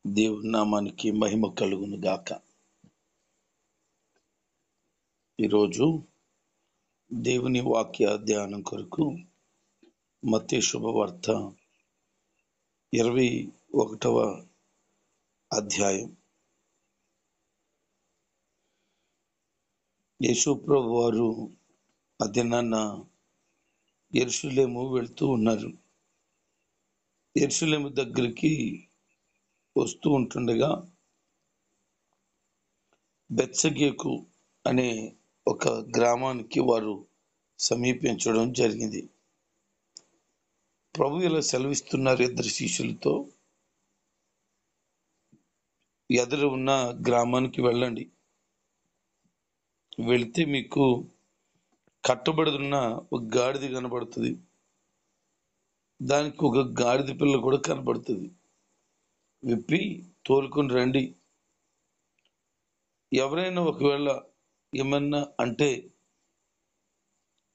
దేవుని నామానికి మహిమ కలుగును గాక. ఈరోజు దేవుని వాక్య ధ్యానం కొరకు మత్తయి శుభవార్త 21వ అధ్యాయం. యేసు ప్రభు వారు ఆ దినాన యెరూషలేము వెళ్తూ ఉన్నారు. యెరూషలేము దగ్గరికి వస్తూ ఉంటుండగా బెత్సగేకు అనే ఒక గ్రామానికి వారు సమీపించడం జరిగింది. ప్రభు ఇలా సెలవిస్తున్నారు ఇద్దరు శిష్యులతో, ఎదురు ఉన్న గ్రామానికి వెళ్ళండి, వెళితే మీకు కట్టబడుతున్న ఒక గాడిద కనబడుతుంది, దానికి ఒక గాడిద పిల్ల కూడా కనబడుతుంది, విప్పి తోలుకొని రండి. ఎవరైనా ఒకవేళ ఏమన్నా అంటే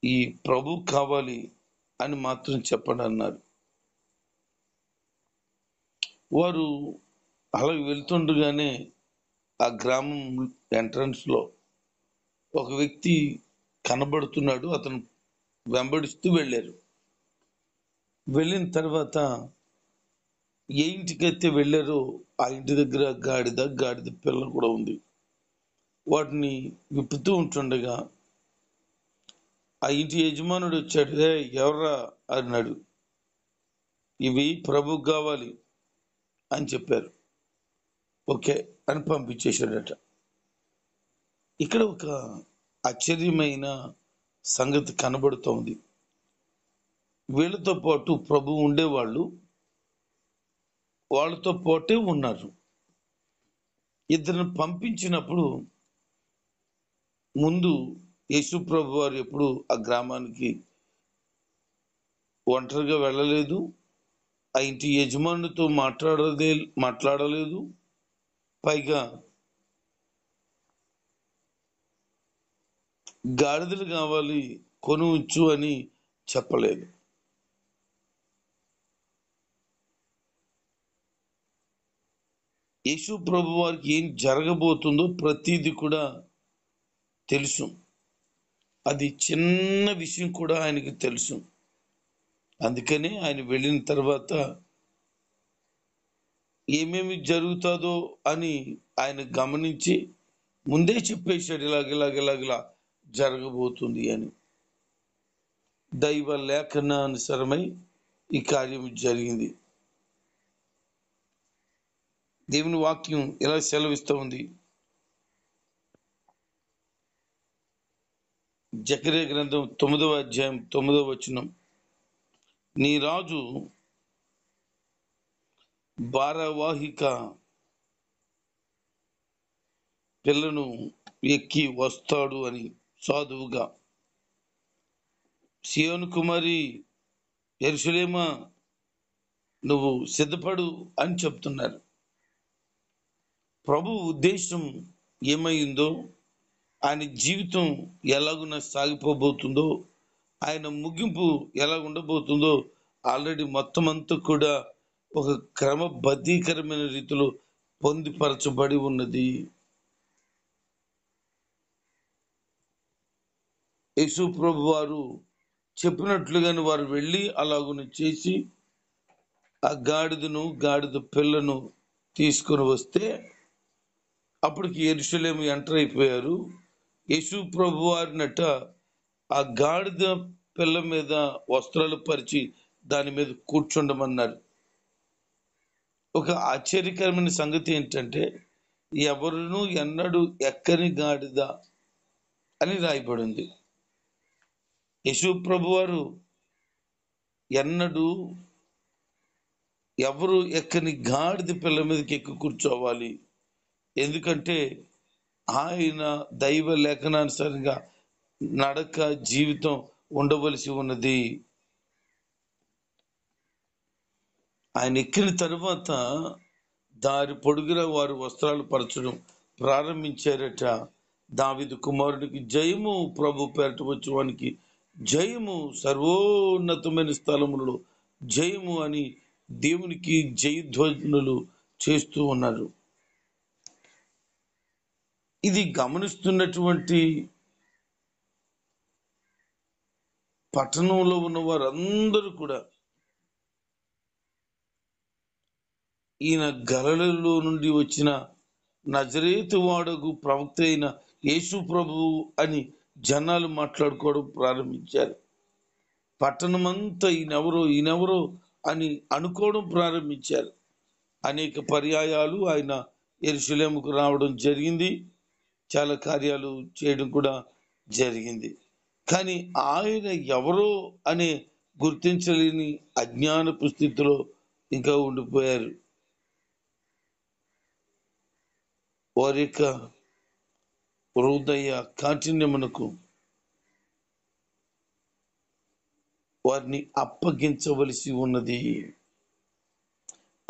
ఈ ప్రభు కావాలి అని మాత్రం చెప్పండి అన్నారు. వారు అలా వెళ్తుండగానే ఆ గ్రామం ఎంట్రన్స్ లో ఒక వ్యక్తి కనబడుతున్నాడు. అతను వెంబడిస్తూ వెళ్ళారు. వెళ్ళిన తర్వాత ఏ ఇంటికైతే వెళ్ళారో ఆ ఇంటి దగ్గర గాడిద పిల్ల కూడా ఉంది. వాటిని విప్పుతూ ఉంటుండగా ఆ ఇంటి యజమానుడు వచ్చాడు. ఎవర్రా అన్నాడు. ఇవి ప్రభు కావాలి అని చెప్పారు. ఓకే అని పంపించేశాడట. ఇక్కడ ఒక ఆశ్చర్యమైన సంగతి కనబడుతోంది. వీళ్ళతో పాటు ప్రభు ఉండేవాళ్ళు వాళ్ళతో పాటే ఉన్నారు. ఇద్దరిని పంపించినప్పుడు ముందు యేసు ప్రభు వారు ఎప్పుడు ఆ గ్రామానికి ఒంటరిగా వెళ్ళలేదు. ఆ ఇంటి యజమానుతో మాట్లాడలేదు. పైగా గాడిదలు కావాలి కొని ఉంచు అని చెప్పలేదు. యేసు ప్రభు వారికి ఏం జరగబోతుందో ప్రతిదీ కూడా తెలుసు. అది చిన్న విషయం కూడా ఆయనకి తెలుసు. అందుకనే ఆయన వెళ్ళిన తర్వాత ఏమేమి జరుగుతుందో అని ఆయన గమనించి ముందే చెప్పేశాడు, ఇలాగిలా జరగబోతుంది అని. దైవ లేఖనానుసారమై ఈ కార్యం జరిగింది. దేవుని వాక్యం ఎలా సెలవిస్తూ ఉంది. జకర్యా గ్రంథం 9వ అధ్యాయం 9వ వచనం, నీ రాజు భారవాహిక పిల్లను ఎక్కి వస్తాడు అని సాధువుగా, సియోను కుమారి యెరూషలేమా నువ్వు సిద్ధపడు అని చెప్తున్నారు. ప్రభు ఉద్దేశం ఏమైందో, ఆయన జీవితం ఎలాగున సాగిపోబోతుందో, ఆయన ముగింపు ఎలా ఉండబోతుందో ఆల్రెడీ మొత్తం అంతా కూడా ఒక క్రమబద్ధీకరమైన రీతిలో పొందుపరచబడి ఉన్నది. యేసు ప్రభు వారు చెప్పినట్లుగానే వారు వెళ్ళి అలాగున చేసి ఆ గాడిద పిల్లను తీసుకొని వస్తే అప్పటికి యెరూషలేము ఎంటర్ అయిపోయారు. యేసు ప్రభు వారినట ఆ గాడిద పిల్ల మీద వస్త్రాలు పరిచి దాని మీద కూర్చుండమన్నారు. ఒక ఆశ్చర్యకరమైన సంగతి ఏంటంటే, ఎవరునూ ఎన్నడూ ఎక్కని గాడిద అని రాయబడింది. యేసు ప్రభు వారు ఎన్నడూ ఎవరు ఎక్కని గాడిద పిల్ల మీదకి ఎక్కి కూర్చోవాలి. ఎందుకంటే ఆయన దైవ లేఖనానుసారంగా నడక జీవితం ఉండవలసి ఉన్నది. ఆయన ఎక్కిన తరువాత దారి పొడుగున వారు వస్త్రాలు పరచడం ప్రారంభించారట. దావీదు కుమారునికి జయము, ప్రభు పేరట వచ్చేవానికి జయము, సర్వోన్నతమైన స్థలములలో జయము అని దేవునికి జయధ్వనులు చేస్తూ ఉన్నారు. ఇది గమనిస్తున్నటువంటి పట్టణంలో ఉన్న వారందరూ కూడా ఈయన గలిలయలో నుండి వచ్చిన నజరేతు వాడగు ప్రవక్త అయిన యేసు ప్రభువు అని జనాలు మాట్లాడుకోవడం ప్రారంభించారు. పట్టణమంతా ఈయనెవరో అని అనుకోవడం ప్రారంభించారు. అనేక పర్యాయాలు ఆయన యెరూషలేముకు రావడం జరిగింది, చాలా కార్యాలు చేయడం కూడా జరిగింది. కానీ ఆయన ఎవరో అనే గుర్తించలేని అజ్ఞానపు స్థితిలో ఇంకా ఉండిపోయారు. వారి యొక్క హృదయ కాఠిన్యమునకు వారిని అప్పగించవలసి ఉన్నది.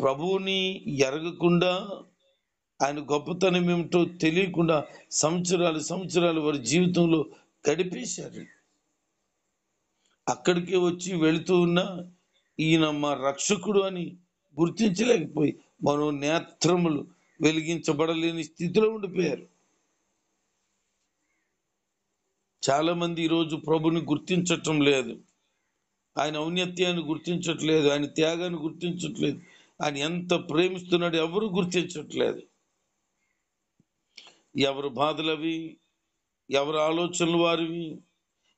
ప్రభువుని ఎరగకుండా, ఆయన గొప్పతనం ఏమిటో తెలియకుండా సంవత్సరాలు వారి జీవితంలో గడిపేశారు. అక్కడికే వచ్చి వెళుతూ ఉన్న ఈయన మా రక్షకుడు అని గుర్తించలేకపోయి మరో నేత్రములు వెలిగించబడలేని స్థితిలో ఉండిపోయారు. చాలా మంది ఈరోజు ప్రభుని గుర్తించటం లేదు, ఆయన ఔన్నత్యాన్ని గుర్తించట్లేదు, ఆయన త్యాగాన్ని గుర్తించట్లేదు, ఆయన ఎంత ప్రేమిస్తున్నాడు ఎవరు గుర్తించట్లేదు. ఎవరి బాధలవి, ఎవరి ఆలోచనలు వారివి,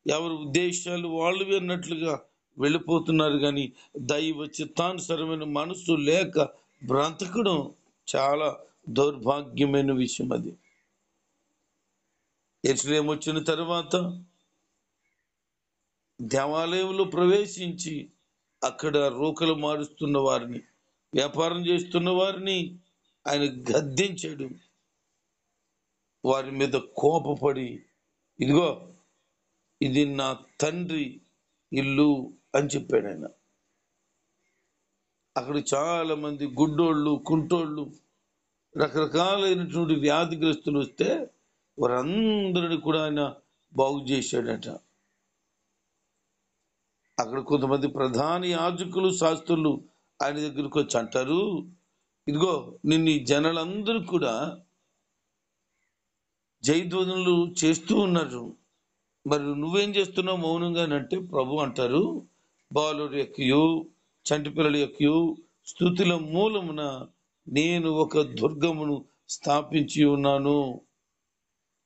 ఎవరి ఉద్దేశాలు వాళ్ళవి అన్నట్లుగా వెళ్ళిపోతున్నారు. కానీ దైవ చిత్తానుసరమైన మనసు లేక బ్రతకడం చాలా దౌర్భాగ్యమైన విషయం. అది యెరూషలేము వచ్చిన తర్వాత దేవాలయంలో ప్రవేశించి అక్కడ రోకలు మారుస్తున్న వారిని, వ్యాపారం చేస్తున్న వారిని ఆయన గద్దించాడు. వారి మీద కోపపడి, ఇదిగో ఇది నా తండ్రి ఇల్లు అని చెప్పాడు ఆయన. అక్కడ చాలా మంది గుడ్డోళ్ళు, కుంటోళ్ళు, రకరకాలైనటువంటి వ్యాధిగ్రస్తులు వస్తే వారందరిని కూడా ఆయన బాగు చేశాడట. అక్కడ కొంతమంది ప్రధాన యాజకులు, శాస్త్రులు ఆయన దగ్గరికి వచ్చి అంటారు, ఇదిగో నిన్ను ఈ జనాలందరూ కూడా జయధ్వనులు చేస్తూ ఉన్నారు, మరి నువ్వేం చేస్తున్నావు మౌనంగానంటే ప్రభు అంటారు, బాలుడి యొక్కయు చంటి పిల్లల యొక్కయు స్తుతుల మూలమున నేను ఒక దుర్గమును స్థాపించి ఉన్నాను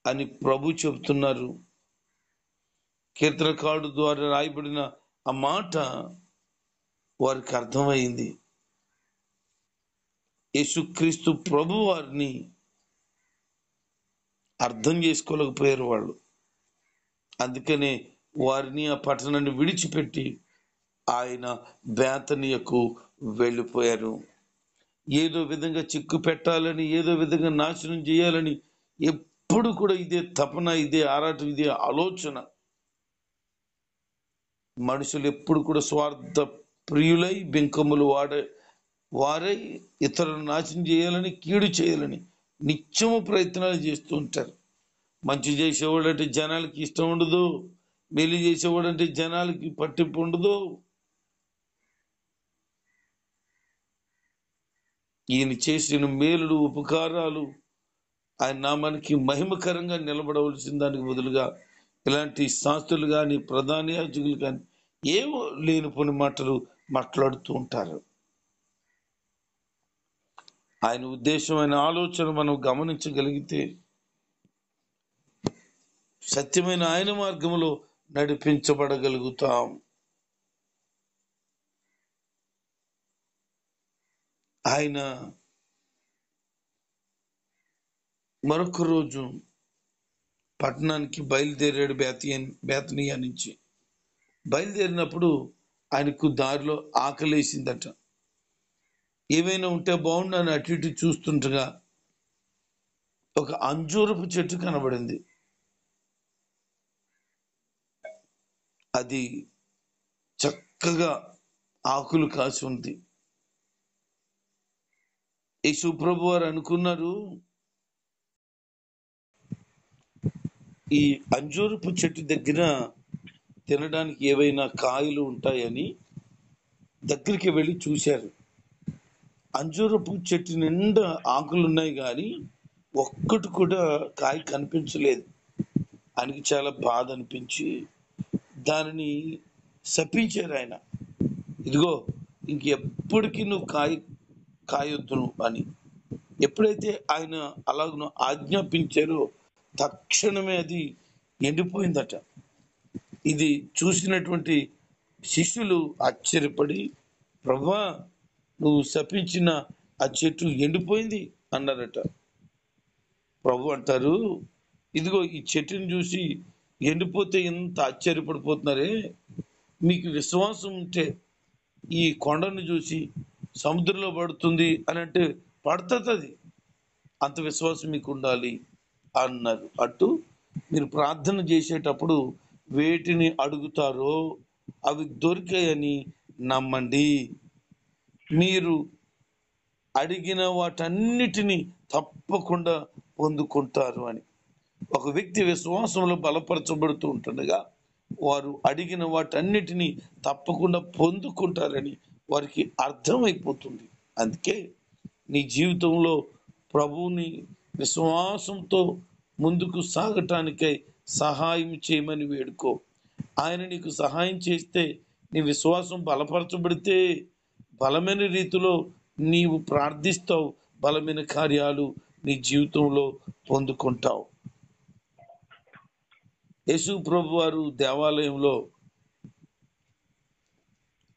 అని ప్రభు చెబుతున్నారు. కీర్తనకారుడు ద్వారా రాయబడిన ఆ మాట వారికి అర్థమైంది. యేసుక్రీస్తు ప్రభు వారిని అర్థం చేసుకోలేకపోయారు వాళ్ళు. అందుకనే వారిని ఆ పట్టణాన్ని విడిచిపెట్టి ఆయన బేతనియకు వెళ్ళిపోయారు. ఏదో విధంగా చిక్కు పెట్టాలని, ఏదో విధంగా నాశనం చేయాలని ఎప్పుడు కూడా ఇదే తపన, ఇదే ఆరాటం, ఇదే ఆలోచన. మనుషులు ఎప్పుడు కూడా స్వార్థ ప్రియులై, బింకములు వారై ఇతరులను నాశనం చేయాలని, కీడు చేయాలని నిత్యము ప్రయత్నాలు చేస్తూ ఉంటారు. మంచి చేసేవాడు అంటే జనాలకి ఇష్టం ఉండదు, మేలు చేసేవాడు అంటే జనాలకి పట్టింపు ఉండదు. ఈయన చేసిన మేలుడు, ఉపకారాలు ఆయన నామానికి మహిమకరంగా నిలబడవలసిన దానికి బదులుగా ఇలాంటి శాస్త్రులు కానీ, ప్రధాన యాజకులు కానీ ఏవో లేనిపోని మాటలు మాట్లాడుతూ ఉంటారు. ఆయన ఉద్దేశం, ఆయన ఆలోచన మనం గమనించగలిగితే సత్యమైన ఆయన మార్గంలో నడిపించబడగలుగుతాం. ఆయన మరొక రోజు పట్టణానికి బయలుదేరాడు. బేతనియా నుంచి బయలుదేరినప్పుడు ఆయనకు దారిలో ఆకలేసిందట. ఏమైనా ఉంటే బాగుండని అటు ఇటు చూస్తుండగా ఒక అంజూరపు చెట్టు కనబడింది. అది చక్కగా ఆకులు కాసి ఉంది. యేసు ప్రభు వారు అనుకున్నారు, ఈ అంజూరపు చెట్టు దగ్గర తినడానికి ఏవైనా కాయలు ఉంటాయని దగ్గరికి వెళ్ళి చూశారు. అంజూరపు చెట్టు నిండా ఆకులు ఉన్నాయి కానీ ఒక్కటి కూడా కాయ కనిపించలేదు. ఆయనకి చాలా బాధ అనిపించి దానిని శపించారు ఆయన. ఇదిగో ఇంకెప్పటికీ నువ్వు కాయొద్దును అని. ఎప్పుడైతే ఆయన అలాగను ఆజ్ఞాపించారో తక్షణమే అది ఎండిపోయిందట. ఇది చూసినటువంటి శిష్యులు ఆశ్చర్యపడి, ప్రభువా, నువ్వు శపించిన ఆ చెట్టు ఎండిపోయింది అన్నారట. ప్రభు అంటారు, ఇదిగో ఈ చెట్టుని చూసి ఎండిపోతే ఎంత ఆశ్చర్యపడిపోతున్నారే, మీకు విశ్వాసం ఉంటే ఈ కొండను చూసి సముద్రంలో పడుతుంది అని అంటే పడుతుంది, అది అంత విశ్వాసం మీకు ఉండాలి అన్నారు. అటు మీరు ప్రార్థన చేసేటప్పుడు వేటిని అడుగుతారో అవి దొరికాయని నమ్మండి, మీరు అడిగిన వాటన్నిటినీ తప్పకుండా పొందుకుంటారు అని. ఒక వ్యక్తి విశ్వాసంలో బలపరచబడుతూ ఉంటుండగా వారు అడిగిన వాటన్నిటినీ తప్పకుండా పొందుకుంటారని వారికి అర్థమైపోతుంది. అందుకే నీ జీవితంలో ప్రభువుని విశ్వాసంతో ముందుకు సాగటానికై సహాయం చేయమని వేడుకో. ఆయన నీకు సహాయం చేస్తే, నీ విశ్వాసం బలపరచబడితే బలమైన రీతిలో నీవు ప్రార్థిస్తావు, బలమైన కార్యాలు నీ జీవితంలో పొందుకుంటావు. యేసు ప్రభు వారు దేవాలయంలో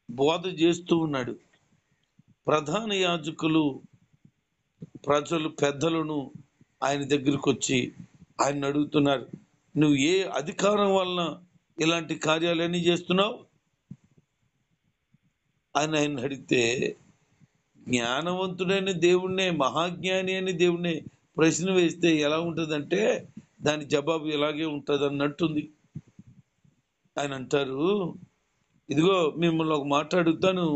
బోధ చేస్తూ ఉన్నాడు. ప్రధాన యాజకులు, ప్రజలు, పెద్దలను ఆయన దగ్గరికి వచ్చి ఆయన అడుగుతున్నారు, నువ్వు ఏ అధికారం వలన ఇలాంటి కార్యాలన్నీ చేస్తున్నావు అని ఆయన అడిగితే, జ్ఞానవంతుడైన దేవుణ్ణే, మహాజ్ఞాని అని దేవుణ్ణే ప్రశ్న వేస్తే ఎలా ఉంటుందంటే దాని జవాబు ఎలాగే ఉంటుంది అన్నట్టుంది. ఆయన అంటారు, ఇదిగో మిమ్మల్ని ఒక మాట అడుగుతాను,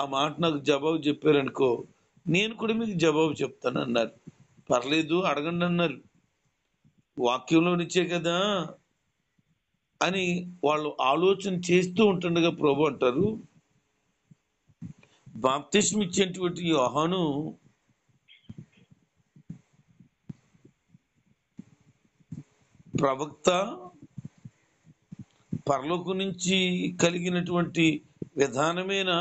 ఆ మాట నాకు జవాబు చెప్పారనుకో, నేను కూడా మీకు జవాబు చెప్తాను అన్నారు. పర్లేదు అడగండి అన్నారు. వాక్యంలో నుంచే కదా అని వాళ్ళు ఆలోచన చేస్తూ ఉంటుండగా ప్రభు అంటారు, బాప్తిస్మం ఇచ్చేటువంటి యోహాను ప్రవక్త, పరలోకం నుంచి కలిగినటువంటి విధానమేనా,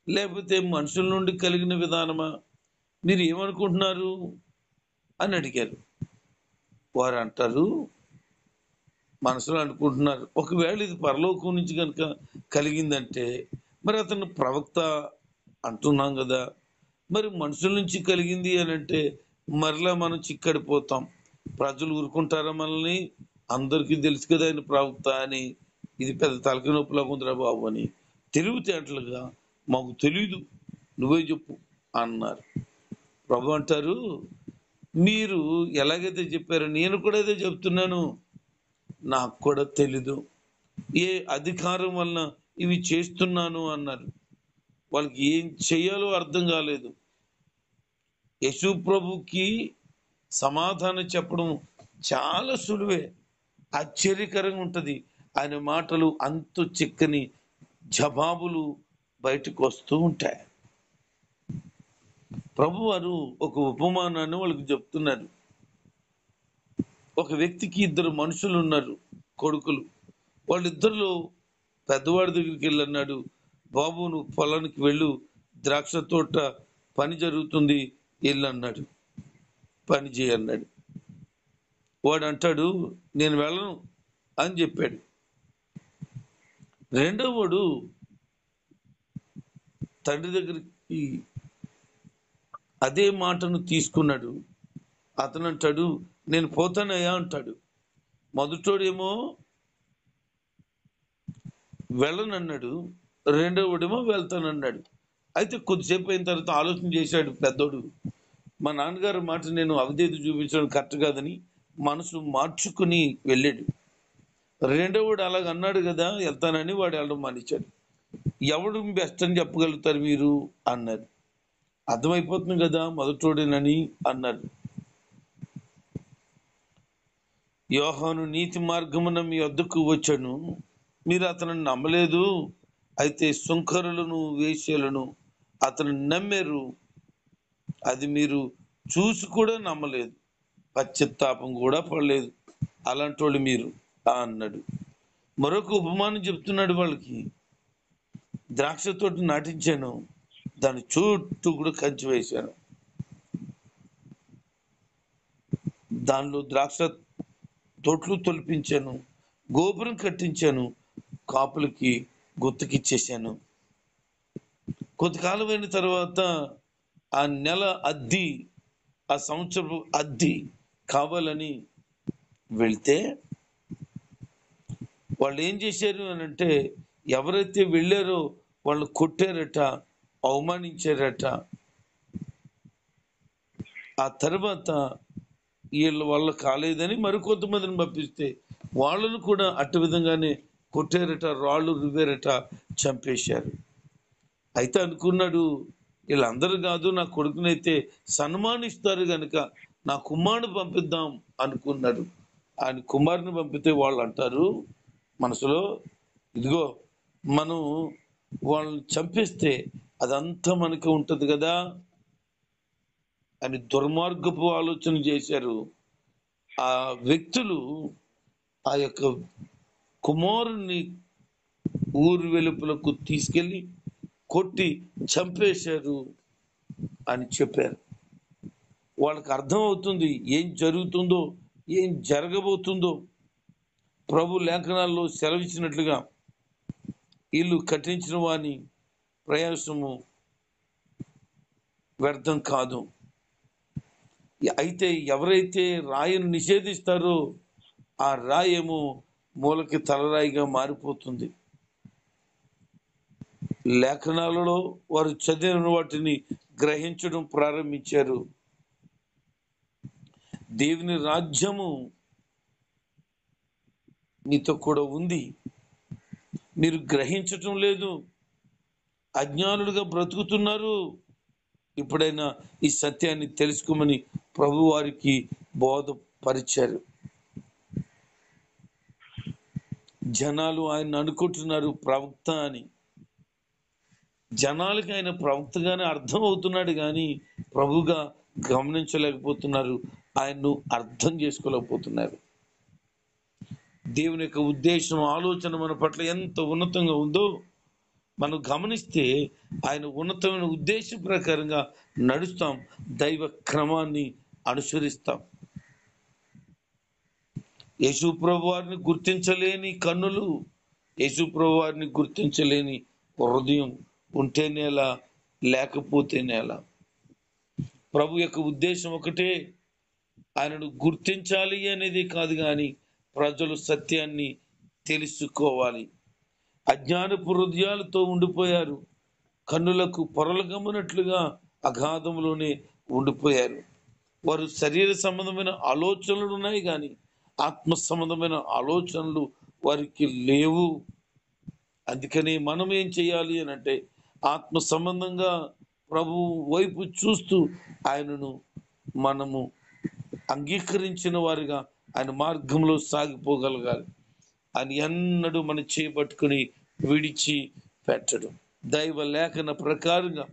లేకపోతే మనుషుల నుండి కలిగిన విధానమా, మీరు ఏమనుకుంటున్నారు అని అడిగారు. వారు అంటారు, మనసులో అనుకుంటున్నారు, ఒకవేళ ఇది పరలోకం నుంచి కనుక కలిగిందంటే మరి అతను ప్రవక్త అంటున్నాం కదా, మరి మనుషుల నుంచి కలిగింది అని అంటే మరలా మనం చిక్కడిపోతాం, ప్రజలు ఊరుకుంటారా మనల్ని, అందరికీ తెలుసు కదా ఆయన ప్రవక్త అని, ఇది పెద్ద తలకి నొప్పిలాగా ఉందిరా బాబు అని తెలివితేటలుగా మాకు తెలీదు, నువ్వే చెప్పు అన్నారు. ప్రభు అంటారు, మీరు ఎలాగైతే చెప్పారో నేను కూడా అదే చెప్తున్నాను, నాకు కూడా తెలీదు, ఏ అధికారం వలన ఇవి చేస్తున్నాను అన్నారు. వాళ్ళకి ఏం చెయ్యాలో అర్థం కాలేదు. యేసు ప్రభుకి సమాధానం చెప్పడం చాలా సులువే, ఆశ్చర్యకరంగా ఉంటుంది. ఆయన మాటలు అంతు చిక్కని జవాబులు బయటకు వస్తూ ఉంటాయి. ప్రభు వారు ఒక ఉపమానాన్ని వాళ్ళకి చెప్తున్నారు. ఒక వ్యక్తికి ఇద్దరు మనుషులు ఉన్నారు, కొడుకులు. వాళ్ళిద్దరిలో పెద్దవాడి దగ్గరికి వెళ్ళి అన్నాడు, బాబు నువ్వు పొలానికి వెళ్ళు, ద్రాక్ష తోట పని జరుగుతుంది, వెళ్ళు అన్నాడు, పని చేయన్నాడు. వాడు అంటాడు, నేను వెళ్ళను అని చెప్పాడు. రెండో వాడు తండ్రి దగ్గరికి అదే మాటను తీసుకున్నాడు. అతను అంటాడు, నేను పోతానయ్యా అంటాడు. మొదటోడేమో వెళ్ళనన్నాడు, రెండో వాడేమో వెళ్తానన్నాడు. అయితే కొద్దిసేపు అయిన తర్వాత ఆలోచన చేశాడు పెద్దోడు, మా నాన్నగారి మాట నేను అవిధేయత చూపించడం కరెక్ట్ కాదని మనసు మార్చుకుని వెళ్ళాడు. రెండో వాడు అలాగ అన్నాడు కదా వెళ్తానని, వాడు వెళ్ళడం మానేశాడు. ఎవడు బెస్ట్ అని చెప్పగలుగుతారు మీరు అన్నారు. అర్థమైపోతుంది కదా మొదటోడేనని అన్నారు. యోహాను నీతి మార్గమున మీ వద్దకు వచ్చాను, మీరు అతను నమ్మలేదు. అయితే సుంకరులను, వేశ్యలను అతను నమ్మారు, అది మీరు చూసి కూడా నమ్మలేదు, పశ్చాత్తాపం కూడా పడలేదు. అలాంటి వాళ్ళు మీరు అన్నాడు. మరొక ఉపమానం చెప్తున్నాడు వాళ్ళకి. ద్రాక్ష తోట నాటించాను, దాని చుట్టూ కూడా కంచి వేశాను, దానిలో ద్రాక్ష తోటలు తొలిపించాను, గోపురం కట్టించాను, కాపులకి గుత్తకిచ్చేసాను. కొంతకాలం అయిన తర్వాత ఆ నెల అద్దె, ఆ సంవత్సరపు అద్దె కావాలని వెళ్తే వాళ్ళు ఏం చేశారు అని అంటే, ఎవరైతే వెళ్ళారో వాళ్ళు కొట్టారట, అవమానించారట. ఆ తర్వాత వీళ్ళ వల్ల కాలేదని మరికొంతమందిని పంపిస్తే వాళ్ళను కూడా అటు విధంగానే కొట్టారట, రాళ్ళు రువ్వారట, చంపేశారు. అయితే అనుకున్నాడు, వీళ్ళందరూ కాదు, నా కొడుకునైతే సన్మానిస్తారు గనుక నా కుమారుని పంపిద్దాం అనుకున్నాడు. ఆయన కుమారుని పంపితే వాళ్ళు అంటారు మనసులో, ఇదిగో మనం వాళ్ళని చంపేస్తే అదంతా మనకి ఉంటది కదా అని దుర్మార్గపు ఆలోచన చేశారు. ఆ వ్యక్తులు ఆ యొక్క కుమారుని ఊరు వెలుపలకు తీసుకెళ్ళి కొట్టి చంపేశారు అని చెప్పారు. వాళ్ళకి అర్థమవుతుంది ఏం జరుగుతుందో, ఏం జరగబోతుందో. ప్రభు లేఖనాల్లో సెలవిచ్చినట్లుగా వీళ్ళు కట్టించిన వాని ప్రయాసము వ్యర్థం కాదు. అయితే ఎవరైతే రాయిని నిషేధిస్తారో ఆ రాయేమో మూలకి తలరాయిగా మారిపోతుంది. లేఖనాలలో వారు చదివిన వాటిని గ్రహించడం ప్రారంభించారు. దేవుని రాజ్యము మీతో కూడా ఉంది, మీరు గ్రహించటం లేదు, అజ్ఞానులుగా బ్రతుకుతున్నారు. ఇప్పుడైనా ఈ సత్యాన్ని తెలుసుకోమని ప్రభు వారికి బోధపరిచారు. జనాలు ఆయన అనుకుంటున్నారు ప్రవక్త అని. జనాలకి ఆయన ప్రవక్తగానే అర్థం అవుతున్నాడు కానీ ప్రభుగా గమనించలేకపోతున్నారు, ఆయన్ను అర్థం చేసుకోలేకపోతున్నారు. దేవుని యొక్క ఉద్దేశం, ఆలోచన మన పట్ల ఎంత ఉన్నతంగా ఉందో మనం గమనిస్తే ఆయన ఉన్నతమైన ఉద్దేశం ప్రకారంగా నడుస్తాం, దైవ క్రమాన్ని అనుసరిస్తాం. యేసుప్రభు వారిని గుర్తించలేని కన్నులు, యేసుప్రభు వారిని గుర్తించలేని హృదయం ఉంటేనేలా, లేకపోతేనేలా. ప్రభు యొక్క ఉద్దేశం ఒకటే, ఆయనను గుర్తించాలి అనేది కాదు కానీ ప్రజలు సత్యాన్ని తెలుసుకోవాలి. అజ్ఞానపు హృదయాలతో ఉండిపోయారు, కన్నులకు పొరలు గమ్మునట్లుగా అగాధంలోనే ఉండిపోయారు. వారు శరీర సంబంధమైన ఆలోచనలు ఉన్నాయి కానీ ఆత్మ సంబంధమైన ఆలోచనలు వారికి లేవు. అందుకని మనం ఏం చేయాలి అని అంటే, ఆత్మ సంబంధంగా ప్రభు వైపు చూస్తూ ఆయనను మనము అంగీకరించిన వారిగా ఆయన మార్గంలో సాగిపోగలగాలి. ఆయన ఎన్నడూ మనం చేపట్టుకుని విడిచి పెట్టడు. దైవ లేఖన ప్రకారంగా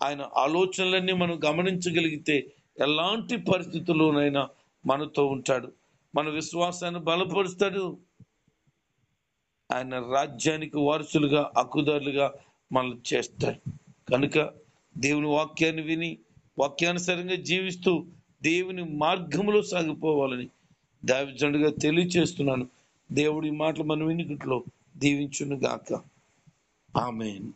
ఆయన ఆలోచనలన్నీ మనం గమనించగలిగితే ఎలాంటి పరిస్థితుల్లోనైనా మనతో ఉంటాడు, మన విశ్వాసాన్ని బలపరుస్తాడు. ఆయన రాజ్యానికి వారసులుగా, హక్కుదారులుగా మనం చేస్తాడు. కనుక దేవుని వాక్యాన్ని విని వాక్యానుసారంగా జీవిస్తూ దేవుని మార్గంలో సాగిపోవాలని దైవజనుడిగా తెలియచేస్తున్నాను. దేవుడి మాటలు మన వినికిట్లో దీవించును గాక. ఆమేన్.